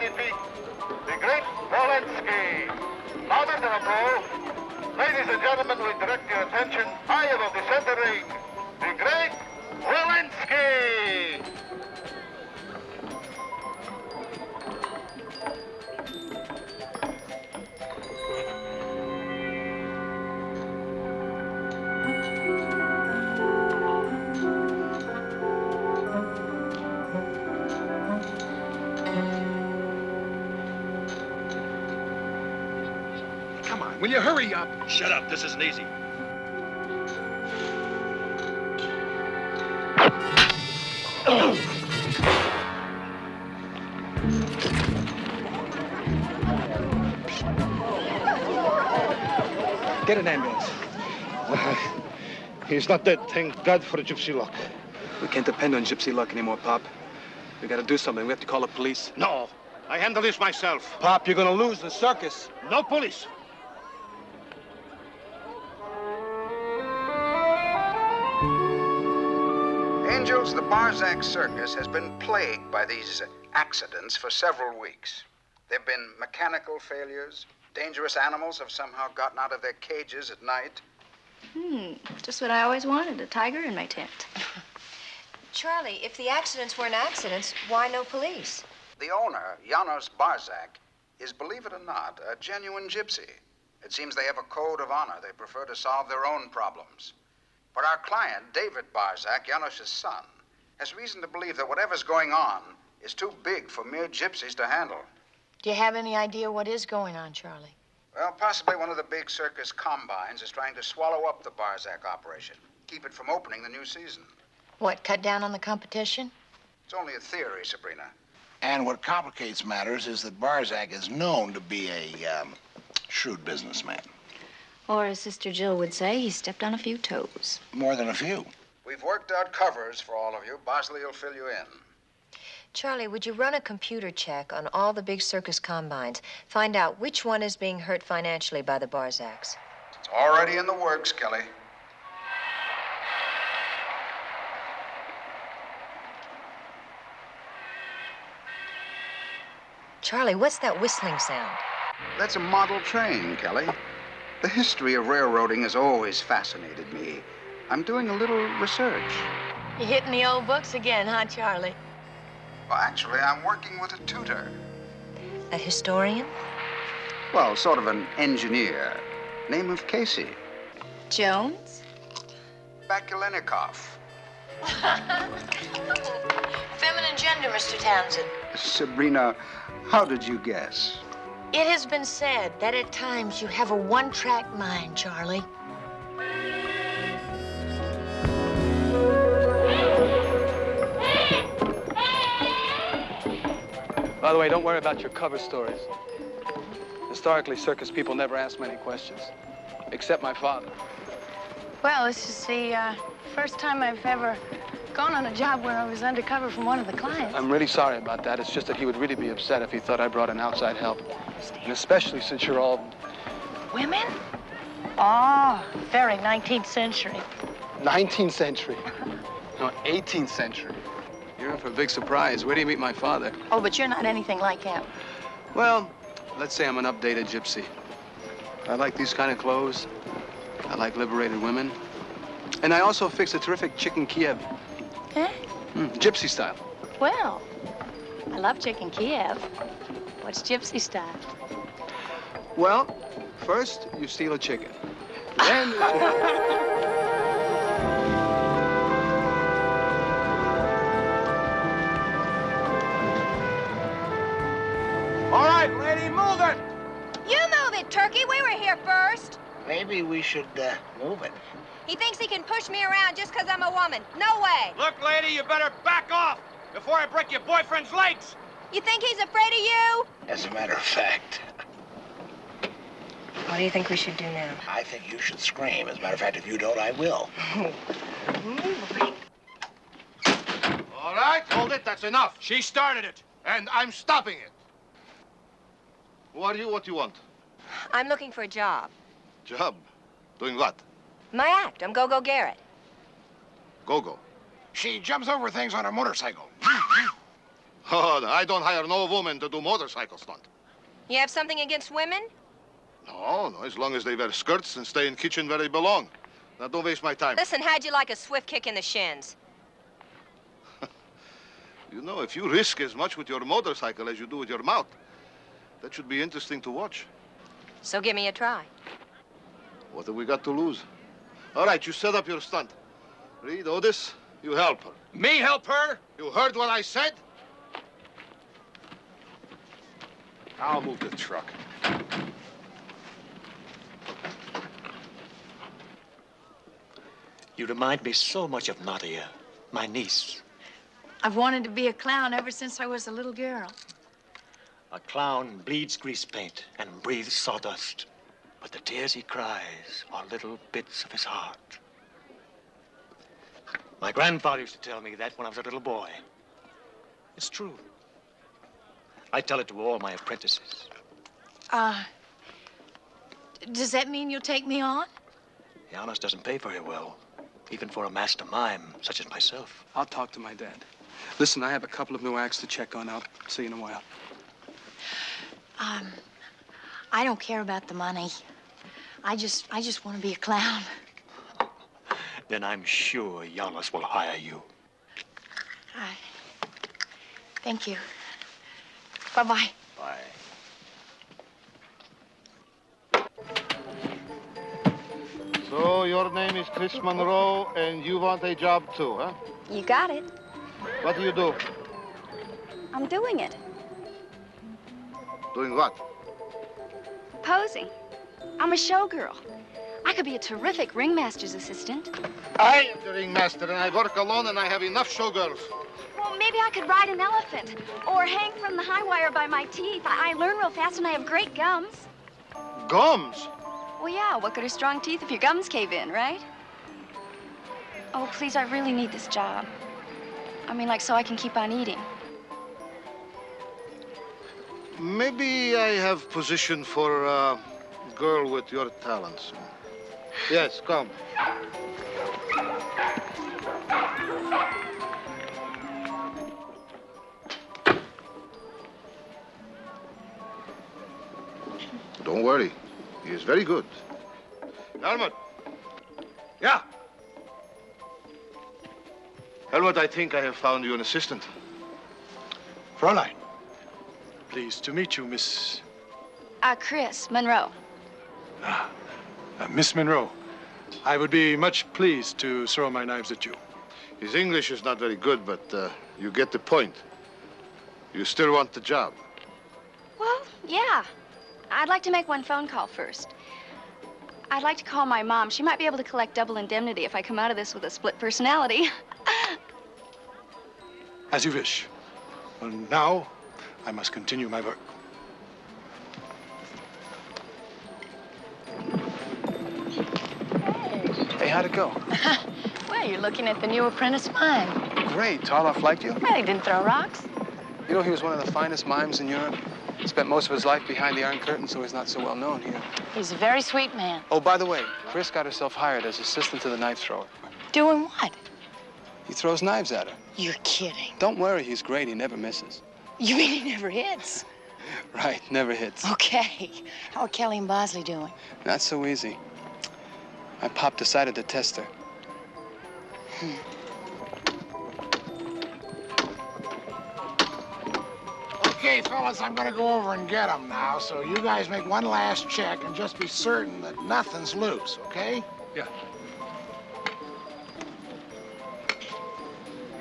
defeat the great Walensky. Louder than applause. Ladies and gentlemen, we direct your attention high above the center ring. The great Walensky. Will you hurry up? Shut up. This isn't easy. Get an ambulance. He's not dead. Thank God for gypsy luck. We can't depend on gypsy luck anymore, Pop. We gotta do something. We have to call the police. No. I handle this myself. Pop, you're gonna lose the circus. No police. Angels, the Barzak Circus has been plagued by these accidents for several weeks. There have been mechanical failures. Dangerous animals have somehow gotten out of their cages at night. Just what I always wanted, a tiger in my tent. Charlie, if the accidents weren't accidents, why no police? The owner, Janos Barzak, is, believe it or not, a genuine gypsy. It seems they have a code of honor. They prefer to solve their own problems. But our client, David Barzak, Janos' son, has reason to believe that whatever's going on is too big for mere gypsies to handle. Do you have any idea what is going on, Charlie? Well, possibly one of the big circus combines is trying to swallow up the Barzak operation, keep it from opening the new season. What, cut down on the competition? It's only a theory, Sabrina. And what complicates matters is that Barzak is known to be a shrewd businessman. Or, as Sister Jill would say, he stepped on a few toes. More than a few. We've worked out covers for all of you. Bosley will fill you in. Charlie, would you run a computer check on all the big circus combines? Find out which one is being hurt financially by the Barzaks. It's already in the works, Kelly. Charlie, what's that whistling sound? That's a model train, Kelly. The history of railroading has always fascinated me. I'm doing a little research. You hitting the old books again, huh, Charlie? Well, actually, I'm working with a tutor. A historian? Well, sort of an engineer. Name of Casey. Jones? Bakulenikov. Feminine gender, Mr. Townsend. Sabrina, how did you guess? It has been said that at times you have a one-track mind, Charlie. By the way, don't worry about your cover stories. Historically, circus people never ask many questions, except my father. Well, this is the first time I've ever gone on a job where I was undercover from one of the clients. I'm really sorry about that. It's just that he would really be upset if he thought I brought in outside help. And especially since you're all... Women? Oh, very 19th century. 19th century. No, 18th century. You're in for a big surprise. Where do you meet my father? Oh, but you're not anything like him. Well, let's say I'm an updated gypsy. I like these kind of clothes. I like liberated women. And I also fix a terrific chicken Kiev. Eh? Gypsy style. Well, I love chicken Kiev. What's gypsy style? Well, first you steal a chicken. Then... All right, lady, move it! You move it, Turkey. We were here first. Maybe we should move it. He thinks he can push me around just because I'm a woman. No way. Look, lady, you better back off before I break your boyfriend's legs. You think he's afraid of you? As a matter of fact, What do you think we should do now? I think you should scream. As a matter of fact, if you don't, I will. All right, hold it. That's enough. She started it. And I'm stopping it. Who are you? What do you want? I'm looking for a job. Job? Doing what? My act. I'm Go-Go Garrett. Go-Go. She jumps over things on her motorcycle. Oh, I don't hire no woman to do motorcycle stunt. You have something against women? No, as long as they wear skirts and stay in kitchen where they belong. Now, don't waste my time. Listen, how'd you like a swift kick in the shins? You know, if you risk as much with your motorcycle as you do with your mouth, that should be interesting to watch. So give me a try. What have we got to lose? All right, you set up your stunt. Reed, Otis, you help her. Me help her? You heard what I said? I'll move the truck. You remind me so much of Nadia, my niece. I've wanted to be a clown ever since I was a little girl. A clown bleeds grease paint and breathes sawdust, but the tears he cries are little bits of his heart. My grandfather used to tell me that when I was a little boy. It's true. I tell it to all my apprentices. Does that mean you'll take me on? Janos doesn't pay very well, even for a master mime such as myself. I'll talk to my dad. Listen, I have a couple of new acts to check on. I'll see you in a while. I don't care about the money. I just want to be a clown. Then I'm sure Janos will hire you. Thank you. Bye-bye. Bye. So, your name is Chris Monroe, and you want a job too, huh? You got it. What do you do? I'm doing it. Doing what? Posing. I'm a showgirl. I could be a terrific ringmaster's assistant. I am the ringmaster, and I work alone, and I have enough showgirls. Well, maybe I could ride an elephant or hang from the high wire by my teeth. I learn real fast, and I have great gums. Gums? Well, yeah, what good are strong teeth if your gums cave in, right? Oh, please, I really need this job. I mean, like, so I can keep on eating. Maybe I have position for a girl with your talents. Yes, come. Don't worry. He is very good. Helmut. Yeah. Helmut, I think I have found you an assistant. Fräulein, pleased to meet you, Miss... Chris Monroe. Miss Monroe. I would be much pleased to throw my knives at you. His English is not very good, but you get the point. You still want the job. Well, yeah. I'd like to make one phone call first. I'd like to call my mom. She might be able to collect double indemnity if I come out of this with a split personality. As you wish. Well, now, I must continue my work. Hey, how'd it go? Well, you're looking at the new apprentice mime. Great. Tarloff liked you? Well, he didn't throw rocks. You know, he was one of the finest mimes in Europe. Spent most of his life behind the Iron Curtain, so he's not so well known here. He's a very sweet man. Oh, by the way, Chris got herself hired as assistant to the knife thrower. Doing what? He throws knives at her. You're kidding. Don't worry, he's great. He never misses. You mean he never hits? Right, never hits. Okay. How are Kelly and Bosley doing? Not so easy. My pop decided to test her. Okay, fellas, I'm gonna go over and get them now, so you guys make one last check and just be certain that nothing's loose, okay? Yeah.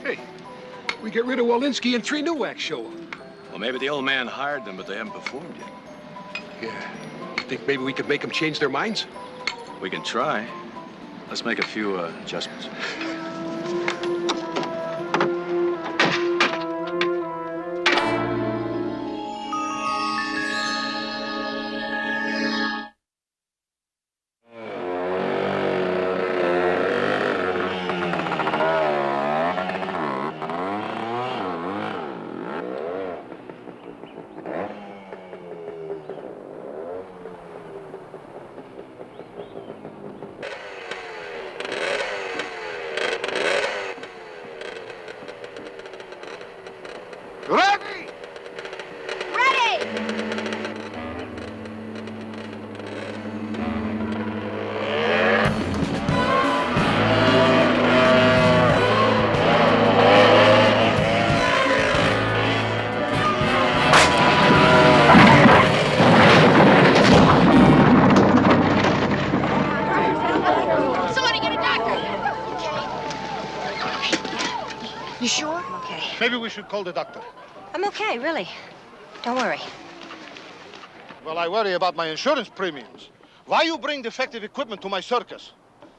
Hey, we get rid of Walensky and 3 new acts show up. Well, maybe the old man hired them, but they haven't performed yet. Yeah. You think maybe we could make them change their minds? We can try. Let's make a few adjustments. Ready! should call the doctor. I'm okay, really. Don't worry. Well, I worry about my insurance premiums. Why you bring defective equipment to my circus?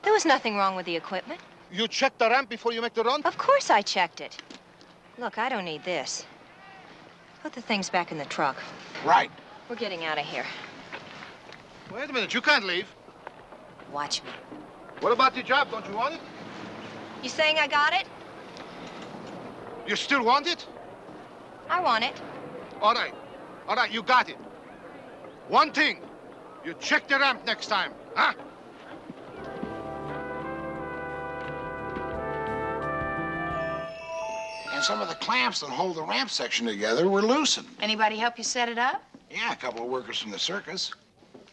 There was nothing wrong with the equipment. You check the ramp before you make the run? Of course I checked it. Look, I don't need this. Put the things back in the truck. Right. We're getting out of here. Wait a minute, you can't leave. Watch me. What about the job? Don't you want it? You saying I got it? You still want it? I want it. All right. All right, you got it. One thing. You check the ramp next time, huh? And some of the clamps that hold the ramp section together were loosened. Anybody help you set it up? Yeah, a couple of workers from the circus.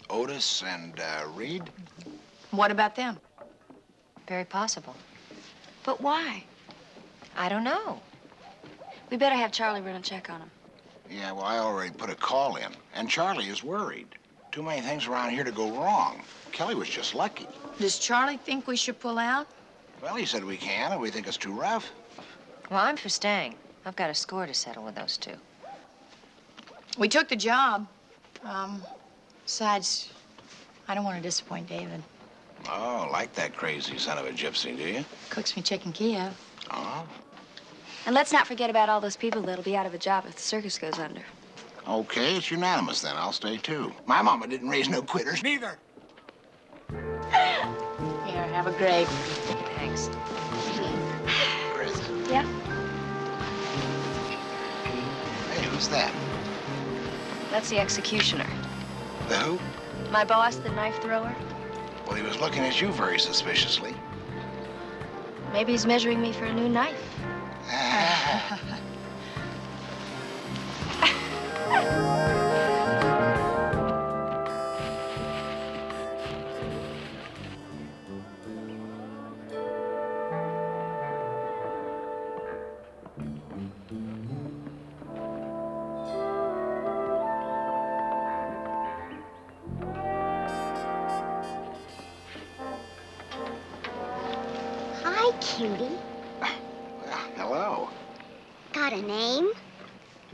Otis and Reed. What about them? Very possible. But why? I don't know. We better have Charlie run a check on him. Yeah, well, I already put a call in, and Charlie is worried. Too many things around here to go wrong. Kelly was just lucky. Does Charlie think we should pull out? Well, he said we can if we think it's too rough. Well, I'm for staying. I've got a score to settle with those two. We took the job. Besides, I don't want to disappoint David. Oh, like that crazy son of a gypsy, do you? Cooks me chicken Kiev. Oh. And let's not forget about all those people that'll be out of a job if the circus goes under. Okay, it's unanimous then. I'll stay too. My mama didn't raise no quitters neither. Here, have a grape. Thanks. Chris. Yeah? Hey, who's that? That's the executioner. The who? My boss, the knife thrower. Well, he was looking at you very suspiciously. Maybe he's measuring me for a new knife. Hi, cutie. Hello. Got a name?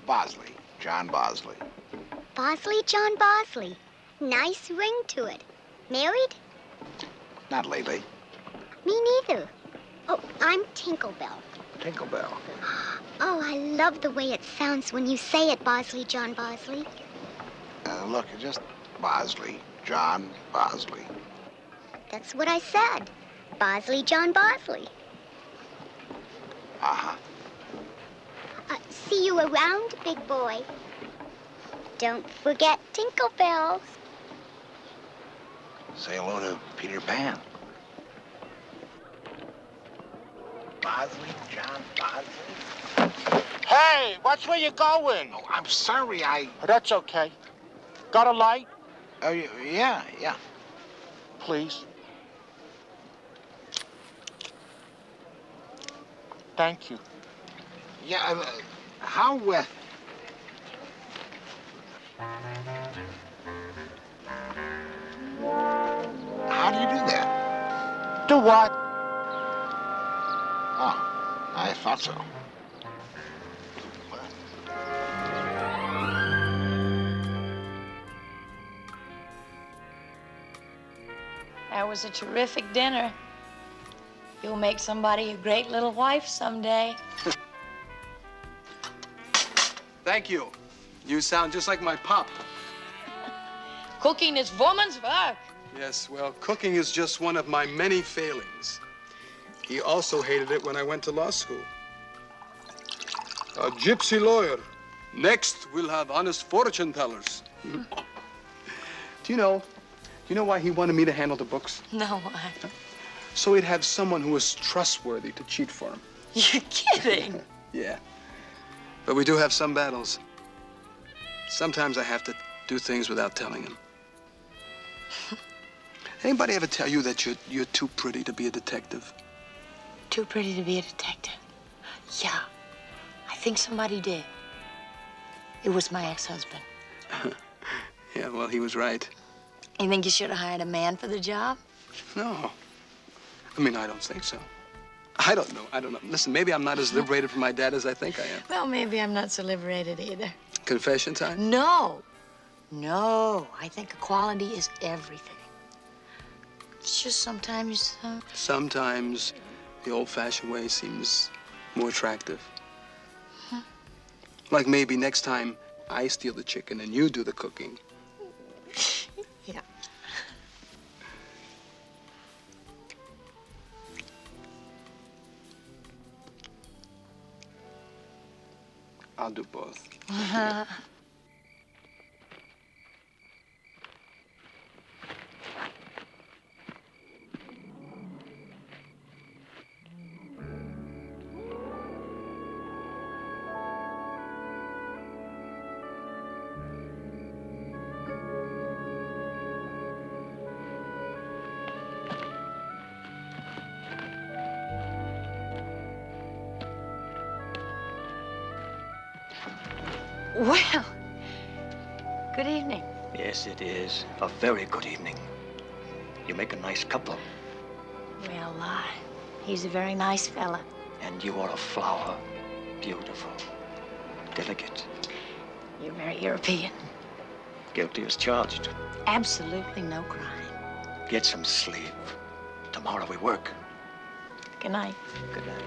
Bosley. John Bosley. Bosley John Bosley. Nice ring to it. Married? Not lately. Me neither. Oh, I'm Tinklebell. Tinklebell. Oh, I love the way it sounds when you say it, Bosley John Bosley. Look, it's just Bosley. John Bosley. That's what I said. Bosley John Bosley. Uh-huh. See you around, big boy. Don't forget Tinklebell. Say hello to Peter Pan. Bosley, John Bosley. Hey, watch where you're going. Oh, I'm sorry, That's okay. Got a light? Oh, yeah. Please. Thank you. Yeah, how do you do that? Do what? Oh, I thought so. That was a terrific dinner. You'll make somebody a great little wife someday. Thank you. You sound just like my pop. Cooking is woman's work. Yes, well, cooking is just one of my many failings. He also hated it when I went to law school. A gypsy lawyer. Next, we'll have honest fortune tellers. Do you know why he wanted me to handle the books? No, why? So he'd have someone who was trustworthy to cheat for him. You're kidding. Yeah. But we do have some battles. Sometimes I have to do things without telling him. Anybody ever tell you that you're too pretty to be a detective? Too pretty to be a detective? Yeah, I think somebody did. It was my ex-husband. Yeah, well, he was right. You think you should have hired a man for the job? No. I mean, I don't think so. I don't know. Listen, maybe I'm not as liberated from my dad as I think I am. Well, maybe I'm not so liberated either. Confession time? No. No. I think equality is everything. It's just sometimes... Sometimes the old-fashioned way seems more attractive. Like maybe next time I steal the chicken and you do the cooking. Yeah. I'll do both. Well, good evening. Yes, it is. A very good evening. You make a nice couple. Well, he's a very nice fella. And you are a flower. Beautiful. Delicate. You're very European. Guilty as charged. Absolutely no crime. Get some sleep. Tomorrow we work. Good night. Good night.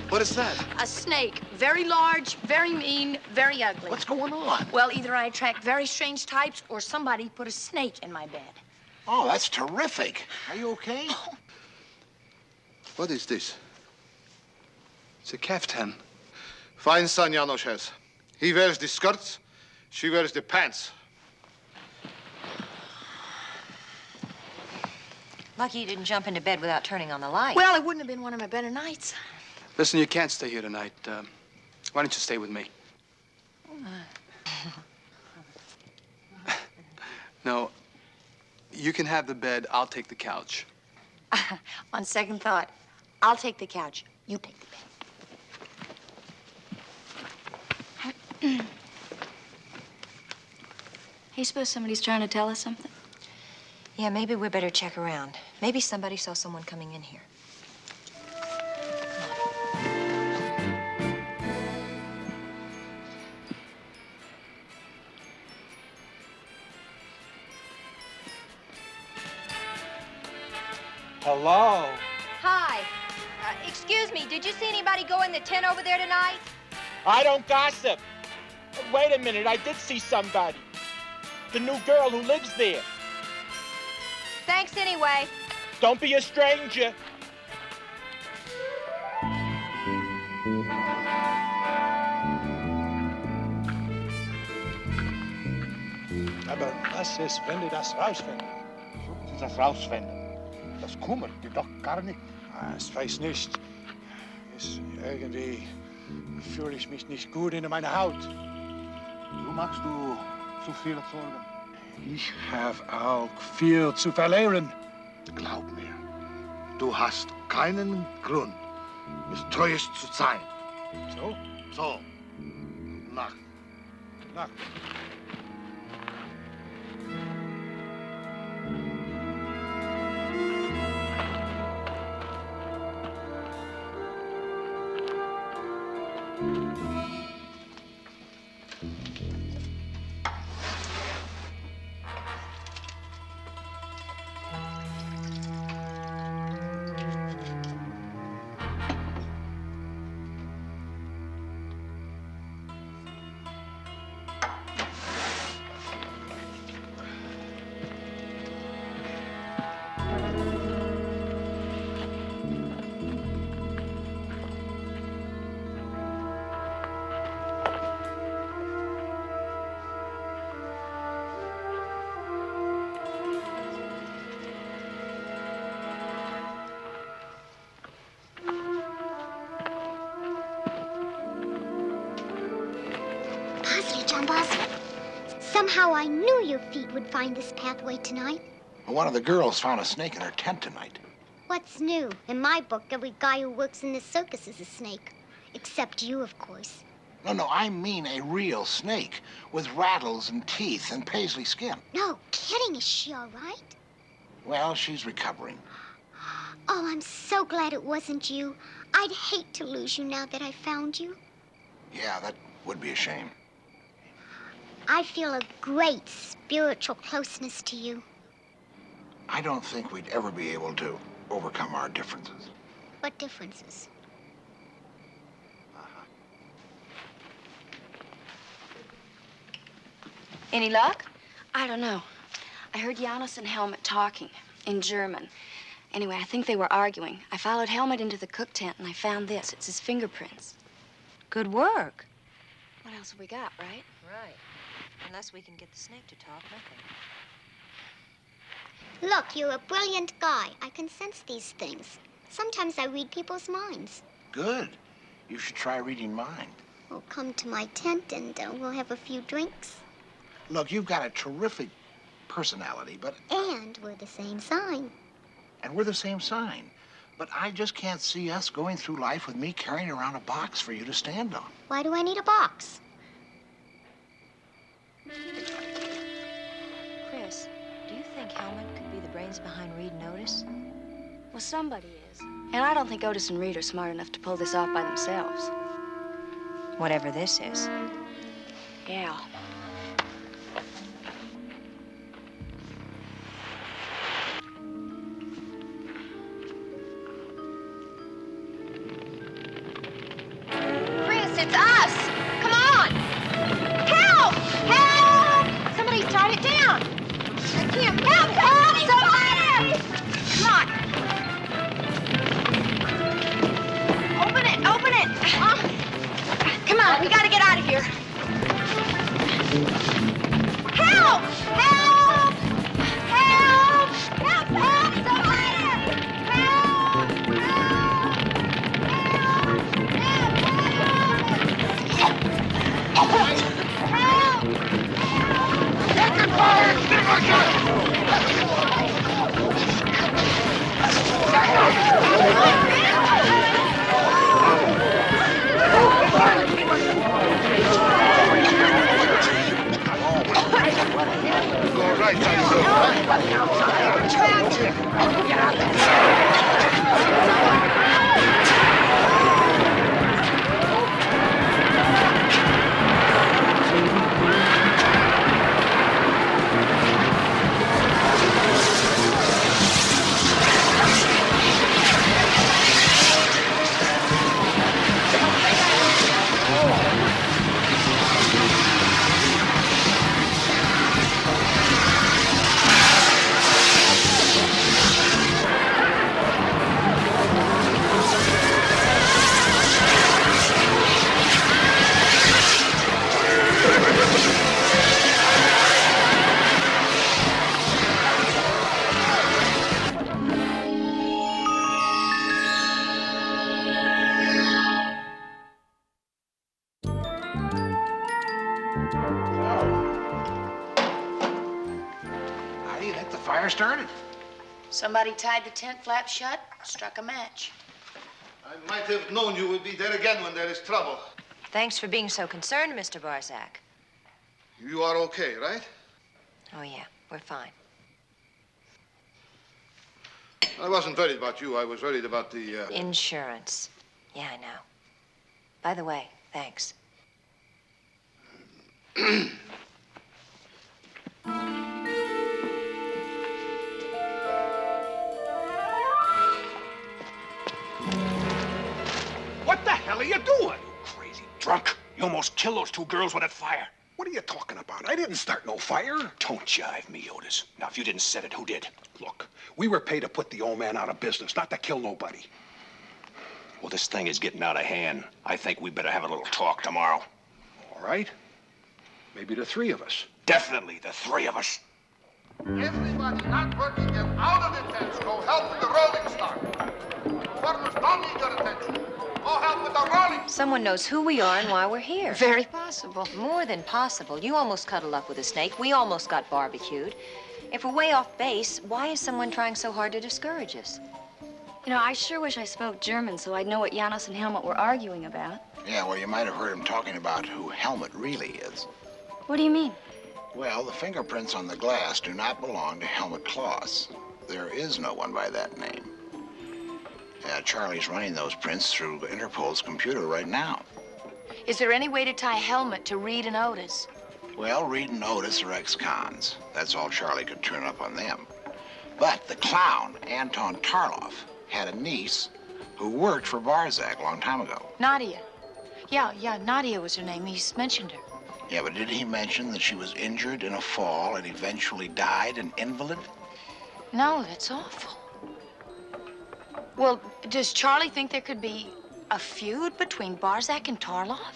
What is that? A snake. Very large, very mean, very ugly. What's going on? Well, either I attract very strange types or somebody put a snake in my bed. Oh, that's terrific. Are you okay? What is this? It's a kaftan. Fine son Janos has. He wears the skirts, she wears the pants. Lucky you didn't jump into bed without turning on the light. Well, it wouldn't have been one of my better nights. Listen, you can't stay here tonight. Why don't you stay with me? No, you can have the bed. I'll take the couch. On second thought, I'll take the couch. You take the bed. Hey, suppose somebody's trying to tell us something? Yeah, maybe we better check around. Maybe somebody saw someone coming in here. Hello? Hi. Excuse me, did you see anybody go in the tent over there tonight? I don't gossip. Wait a minute, I did see somebody. The new girl who lives there. Thanks anyway. Don't be a stranger. Aber was ist, wenn die das rausfinden? Sie das rausfinden. Das kümmert die doch gar nicht. Ich weiß nicht. Irgendwie fühle ich mich nicht gut in meiner Haut. Du machst du zu viele Sorgen. Ich habe auch viel zu verlieren. Glaub mir, du hast keinen Grund, misstrauisch zu sein. So? So. Nacht. Nacht. John Bosley. Somehow I knew your feet would find this pathway tonight. One of the girls found a snake in her tent tonight. What's new? In my book, every guy who works in this circus is a snake. Except you, of course. No, I mean a real snake with rattles and teeth and paisley skin. No kidding. Is she all right? Well, she's recovering. Oh, I'm so glad it wasn't you. I'd hate to lose you now that I found you. Yeah, that would be a shame. I feel a great spiritual closeness to you. I don't think we'd ever be able to overcome our differences. What differences? Any luck? I don't know. I heard Janos and Helmut talking in German. Anyway, I think they were arguing. I followed Helmut into the cook tent and I found this. It's his fingerprints. Good work. What else have we got, right? Right. Unless we can get the snake to talk, nothing. Look, you're a brilliant guy. I can sense these things. Sometimes I read people's minds. Good. You should try reading mine. Well, come to my tent and we'll have a few drinks. Look, you've got a terrific personality, but... And we're the same sign. And we're the same sign. But I just can't see us going through life with me carrying around a box for you to stand on. Why do I need a box? Chris, do you think Helmut could be the brains behind Reed and Otis? Well, somebody is. And I don't think Otis and Reed are smart enough to pull this off by themselves. Whatever this is. Yeah. It's us! Come on! Help! Help! Somebody's tied it down! I can't help! Help! Somebody! Come on! Open it! Open it! Come on, we gotta get out of here. Help! Help! Help! Help! Help! Somebody! Help! Started. Somebody tied the tent flap shut, struck a match. I might have known you would be there again when there is trouble. Thanks for being so concerned, Mr. Barzak. You are okay, right? Oh, yeah, we're fine. I wasn't worried about you. I was worried about the, Insurance. Yeah, I know. By the way, thanks. What the hell are you doing, you crazy drunk? You almost killed those two girls with that fire. What are you talking about? I didn't start no fire. Don't jive me, Otis. Now, if you didn't set it, who did? Look, we were paid to put the old man out of business, not to kill nobody. Well, this thing is getting out of hand. I think we better have a little talk tomorrow. All right. Maybe the three of us. Definitely the three of us. Everybody not working, get out of the tents. Go help with the rolling stock. Farmers don't need your attention. Go help with the rolling Someone knows who we are and why we're here. Very possible. More than possible. You almost cuddled up with a snake. We almost got barbecued. If we're way off base, why is someone trying so hard to discourage us? You know, I sure wish I spoke German so I'd know what Janos and Helmut were arguing about. Yeah, well, you might have heard him talking about who Helmut really is. What do you mean? Well, the fingerprints on the glass do not belong to Helmut Klaus. There is no one by that name. Charlie's running those prints through Interpol's computer right now. Is there any way to tie Helmut to Reed and Otis? Well, Reed and Otis are ex-cons. That's all Charlie could turn up on them. But the clown, Anton Tarloff, had a niece who worked for Barzak a long time ago. Nadia. Yeah, Nadia was her name. He's mentioned her. Yeah, but did he mention that she was injured in a fall and eventually died an invalid? No, that's awful. Well, does Charlie think there could be a feud between Barzak and Tarloff?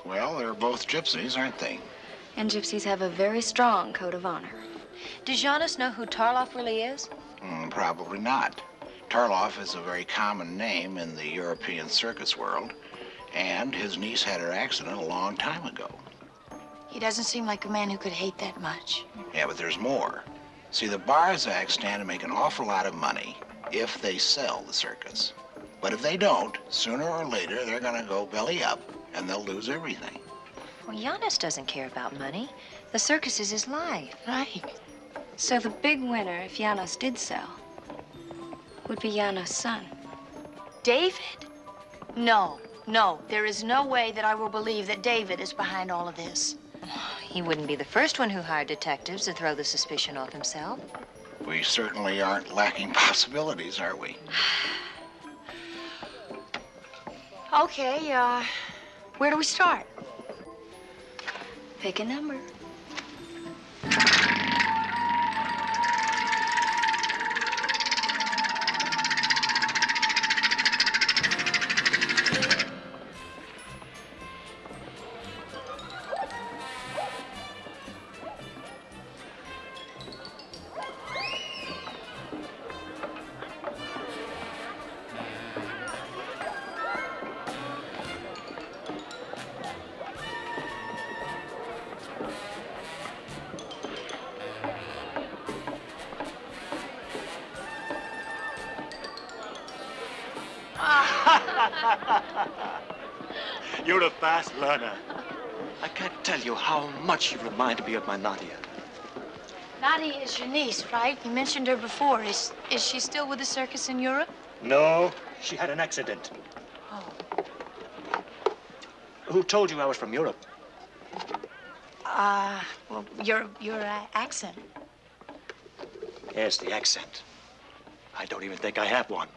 Well, they're both gypsies, aren't they? And gypsies have a very strong code of honor. Does Janos know who Tarloff really is? Probably not. Tarloff is a very common name in the European circus world, and his niece had her accident a long time ago. He doesn't seem like a man who could hate that much. Yeah, but there's more. See, the Barzaks stand to make an awful lot of money if they sell the circus. But if they don't, sooner or later, they're gonna go belly up, and they'll lose everything. Well, Janos doesn't care about money. The circus is his life. Right. So the big winner, if Janos did sell, would be Janos' son. David? No. There is no way that I will believe that David is behind all of this. He wouldn't be the first one who hired detectives to throw the suspicion off himself. We certainly aren't lacking possibilities, are we? Okay, where do we start? Pick a number. You're a fast learner. I can't tell you how much you remind me of my Nadia. Nadia is your niece, right? You mentioned her before. Is she still with the circus in Europe? No, she had an accident. Oh. Who told you I was from Europe? Well, your accent. Yes, the accent. I don't even think I have one.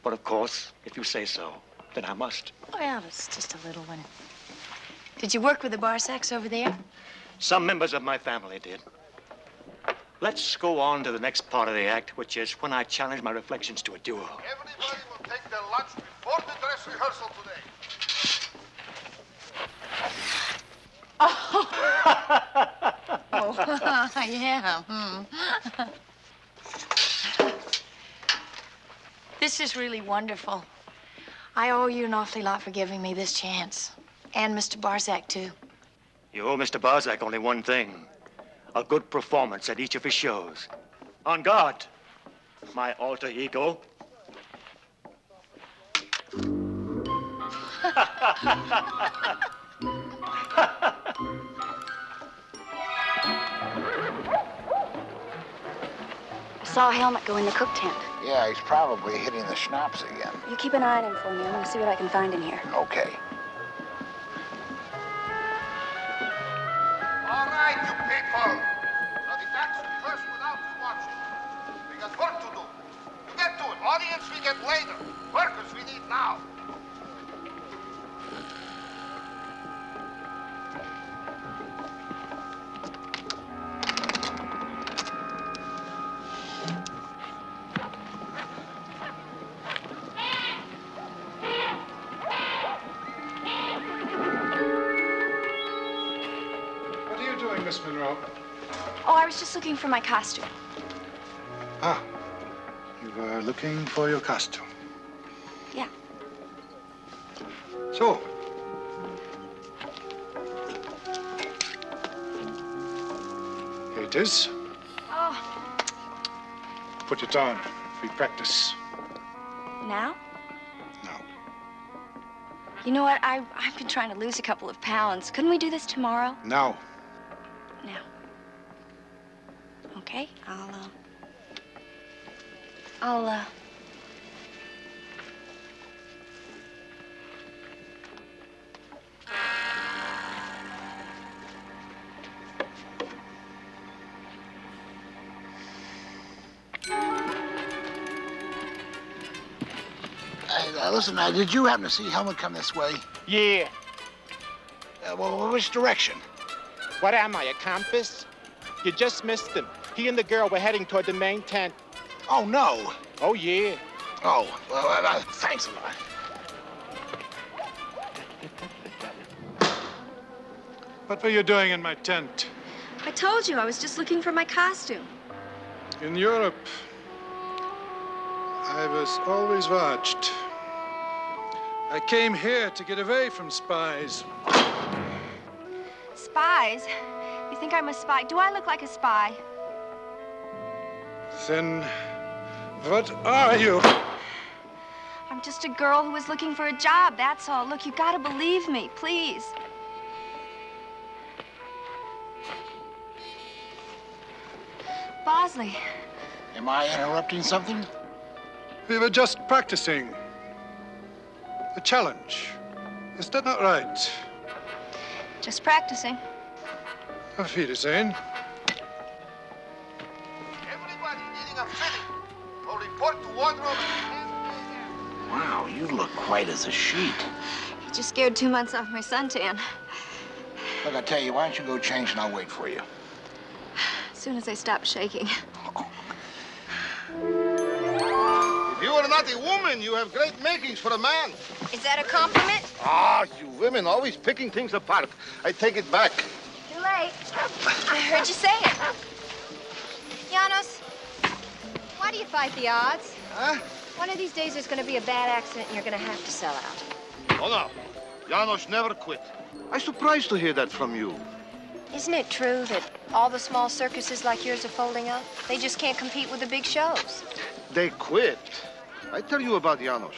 But of course, if you say so, then I must. Well, it's just a little one. Did you work with the Barzaks over there? Some members of my family did. Let's go on to the next part of the act, which is when I challenge my reflections to a duel. Everybody will take their lunch before the dress rehearsal today. Oh, yeah. This is really wonderful. I owe you an awfully lot for giving me this chance. And Mr. Barzak, too. You owe Mr. Barzak only one thing. A good performance at each of his shows. On guard, my alter ego. I saw Helmut go in the cook tent. Yeah, he's probably hitting the schnapps again. You keep an eye on him for me. I'm gonna see what I can find in here. Okay. All right, you people. Now the dance rehearse without you watching. We got work to do. You get to it. Audience we get later. Workers we need now. Miss Monroe? Oh, I was just looking for my costume. Ah, you were looking for your costume. Yeah. So. Here it is. Oh, Put it on. We practice. now? No. You know what? I've been trying to lose a couple of pounds. Couldn't we do this tomorrow? Now. Now. Okay, I'll Listen, did you happen to see Helmut come this way? Yeah. Well, which direction? What am I, a compass? You just missed him. He and the girl were heading toward the main tent. Oh, no. Oh, yeah. Oh, well, thanks a lot. What were you doing in my tent? I told you I was just looking for my costume. In Europe, I was always watched. I came here to get away from spies. Spies? You think I'm a spy? Do I look like a spy? Then, what are you? I'm just a girl who was looking for a job, that's all. Look, you gotta believe me, please. Bosley. Am I interrupting something? We were just practicing. A challenge. Is that not right? Just practicing. Auf Wiedersehen. Everybody needing a fitting. Will report to wardrobe. Wow, you look white as a sheet. You just scared 2 months off my suntan. Look, I tell you, why don't you go change and I'll wait for you. As soon as I stop shaking. If you are not a woman, you have great makings for a man. Is that a compliment? Ah, you women always picking things apart. I take it back. Too late. I heard you say it. Janos, why do you fight the odds? Huh? One of these days there's going to be a bad accident and you're going to have to sell out. Oh, no. Janos never quit. I'm surprised to hear that from you. Isn't it true that all the small circuses like yours are folding up? They just can't compete with the big shows. They quit. I tell you about Janos.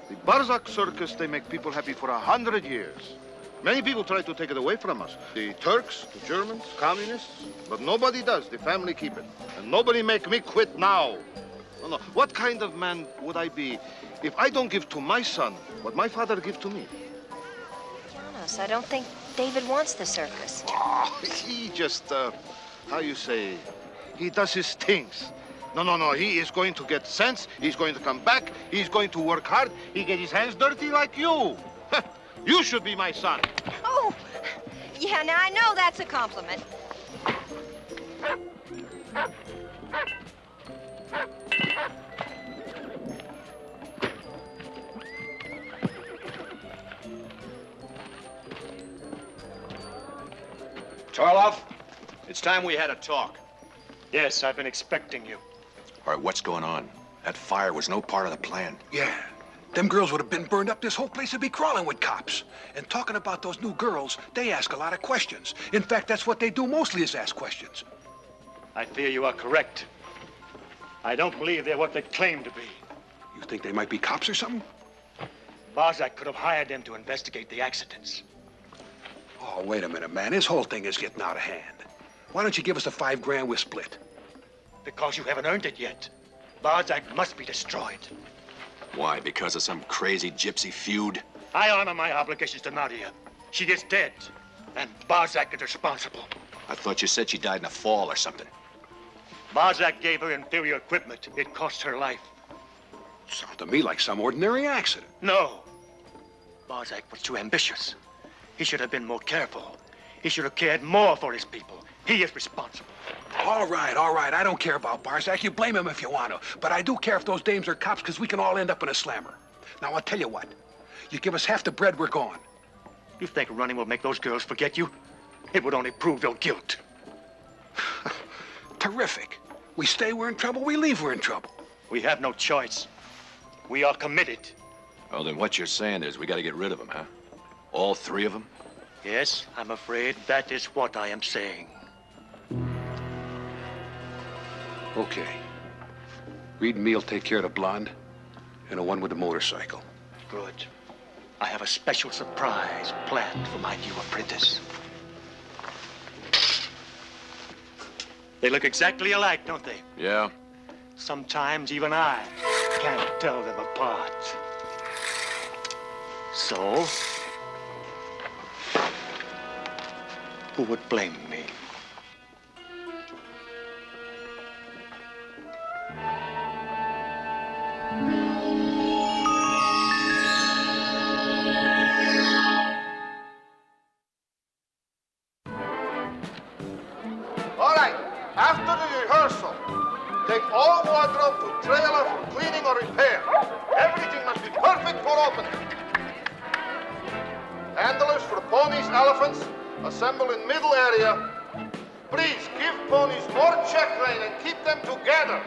The Barzak circus, they make people happy for 100 years. Many people try to take it away from us. The Turks, the Germans, communists. But nobody does. The family keep it. And nobody make me quit now. No, no. What kind of man would I be if I don't give to my son what my father gave to me? Janos, I don't think David wants the circus. Oh, he just, how you say, he does his things. No, he is going to get sense. He's going to come back. He's going to work hard. He get his hands dirty like you. You should be my son. Oh, yeah, now I know that's a compliment. Tarloff, it's time we had a talk. Yes, I've been expecting you. All right, what's going on? That fire was no part of the plan. Yeah. Them girls would have been burned up. This whole place would be crawling with cops. And talking about those new girls, they ask a lot of questions. In fact, that's what they do mostly is ask questions. I fear you are correct. I don't believe they're what they claim to be. You think they might be cops or something? Barzak could have hired them to investigate the accidents. Oh, wait a minute, man. This whole thing is getting out of hand. Why don't you give us the $5 grand we'll split? Because you haven't earned it yet. Barzak must be destroyed. Why, because of some crazy gypsy feud? I honor my obligations to Nadia. She is dead, and Barzak is responsible. I thought you said she died in a fall or something. Barzak gave her inferior equipment. It cost her life. Sounds to me like some ordinary accident. No. Barzak was too ambitious. He should have been more careful. He should have cared more for his people. He is responsible. All right. I don't care about Barzak. You blame him if you want to. But I do care if those dames are cops, because we can all end up in a slammer. Now, I'll tell you what. You give us half the bread, we're gone. You think running will make those girls forget you? It would only prove your guilt. Terrific. We stay, we're in trouble. We leave, we're in trouble. We have no choice. We are committed. Oh, then what you're saying is we got to get rid of them, huh? All three of them? Yes, I'm afraid that is what I am saying. Okay. Reed and me'll take care of the blonde and the one with the motorcycle. Good. I have a special surprise planned for my new apprentice. They look exactly alike, don't they? Yeah. Sometimes even I can't tell them apart. So, who would blame me? All right, after the rehearsal, take all wardrobe to trailer for cleaning or repair. Everything must be perfect for opening. Handlers for ponies, elephants, assemble in middle area. Please give ponies more check rein and keep them together.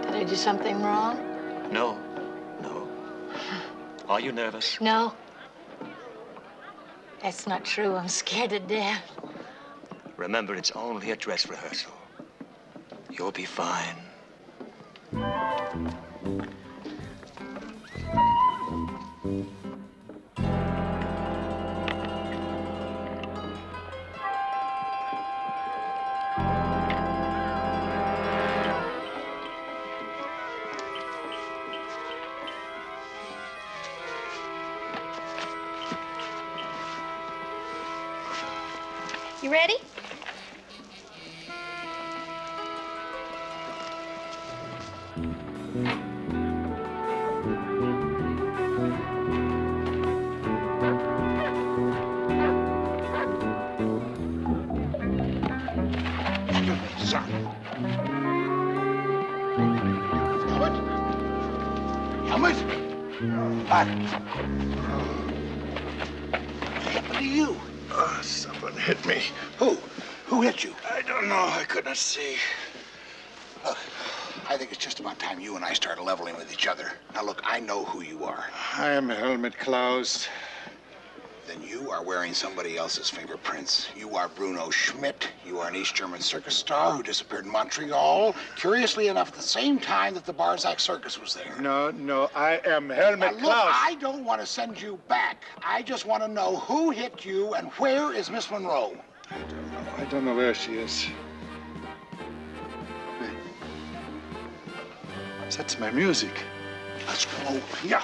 Did I do something wrong? No. Are you nervous? No. That's not true. I'm scared to death. Remember, it's only a dress rehearsal. You'll be fine. You ready? Helmet? What? What happened to you? Someone hit me. Who? Who hit you? I don't know. I couldn't see. Look, I think it's just about time you and I start leveling with each other. Now, look, I know who you are. I am Helmut Klaus. Then you are wearing somebody else's fingerprints. You are Bruno Schmidt. You are an East German circus star who disappeared in Montreal, curiously enough, at the same time that the Barzak Circus was there. No, I am Helmut Now, look, Klaus. I don't want to send you back. I just want to know who hit you and where is Miss Monroe? I don't know where she is. That's my music. Let's go. Yeah.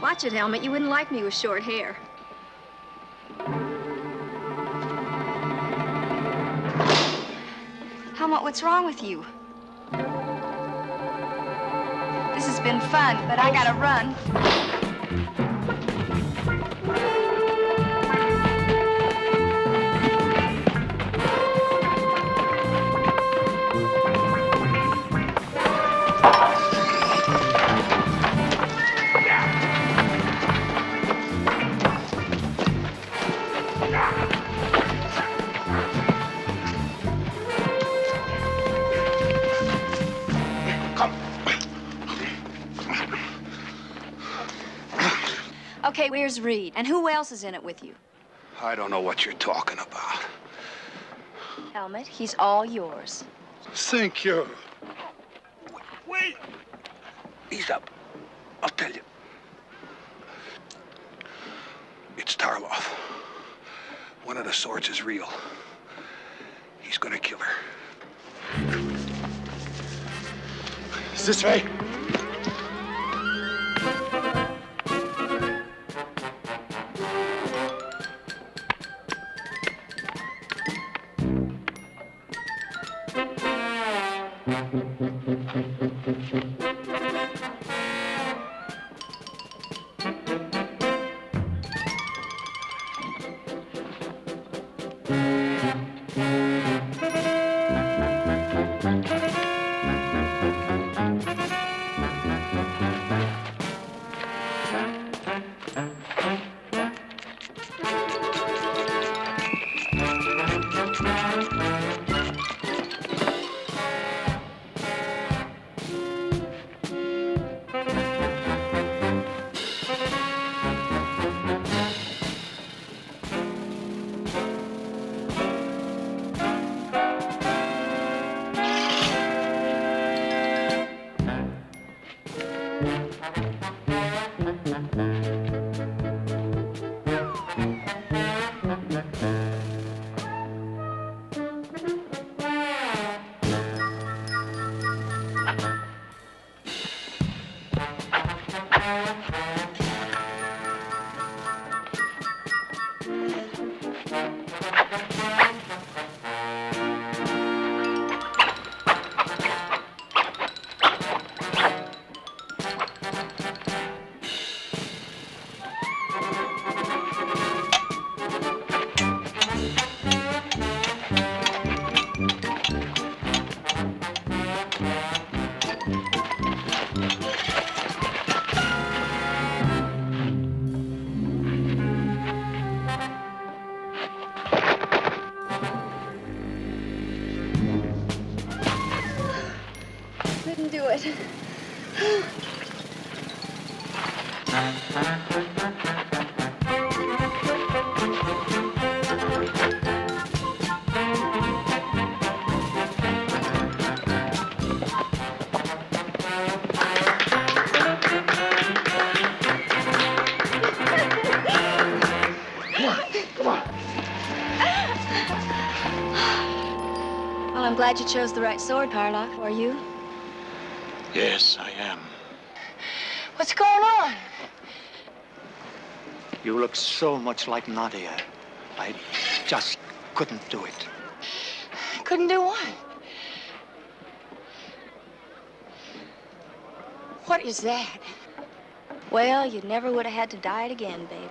Watch it, Helmut. You wouldn't like me with short hair. Helmut, what's wrong with you? This has been fun, but I gotta run. Okay, where's Reed? And who else is in it with you? I don't know what you're talking about. Helmut, he's all yours. Thank you. Bieri! Ease up. I'll tell you. It's Tarloff. One of the swords is real. He's gonna kill her. Is this way? Do it. Come on. Well, I'm glad you chose the right sword, Tarloff. Are you? Yes, I am. What's going on? You look so much like Nadia. I just couldn't do it. Couldn't do what? What is that? Well, you never would have had to die it again, babe.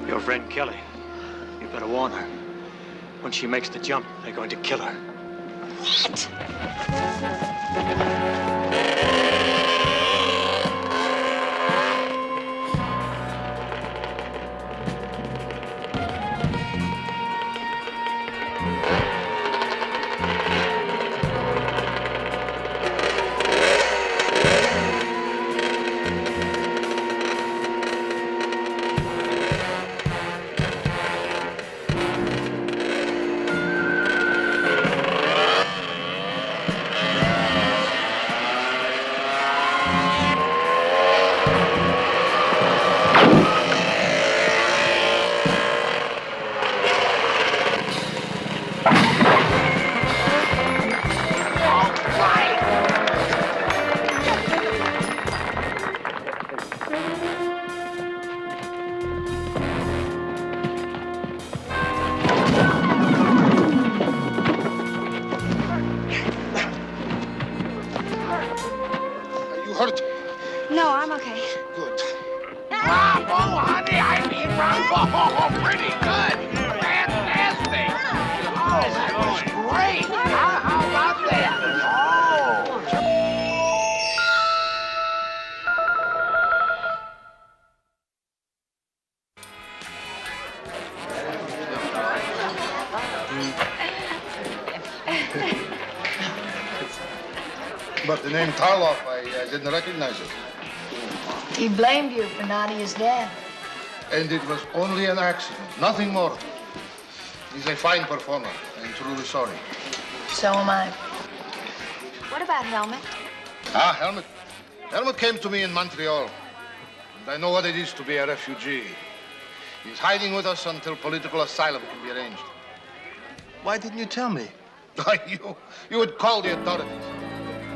Your friend Kelly. You better warn her. When she makes the jump, they're going to kill her. What? No, I'm okay. Good. Bravo, honey. I mean, bravo. Pretty good. Fantastic. Oh, that was great. How about that? Oh. But the name Tarloff, I didn't recognize it. He blamed you for Nadia's death. And it was only an accident, nothing more. He's a fine performer and truly sorry. So am I. What about Helmut? Ah, Helmut. Helmut came to me in Montreal. And I know what it is to be a refugee. He's hiding with us until political asylum can be arranged. Why didn't you tell me? You would call the authorities.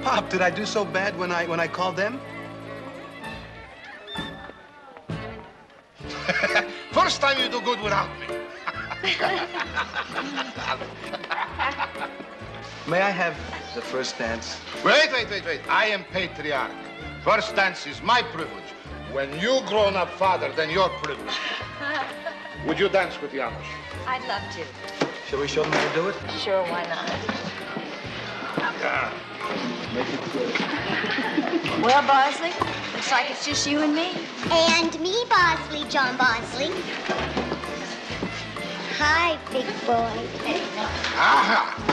Pop, did I do so bad when I called them? First time you do good without me. May I have the first dance? Wait. I am patriarch. First dance is my privilege. When you grown-up father, then your privilege. Would you dance with Janos? I'd love to. Shall we show them how to do it? Sure, why not? Yeah. Make it good. Well, Bosley, looks like it's just you and me. And me, Bosley, John Bosley. Hi, big boy. Aha!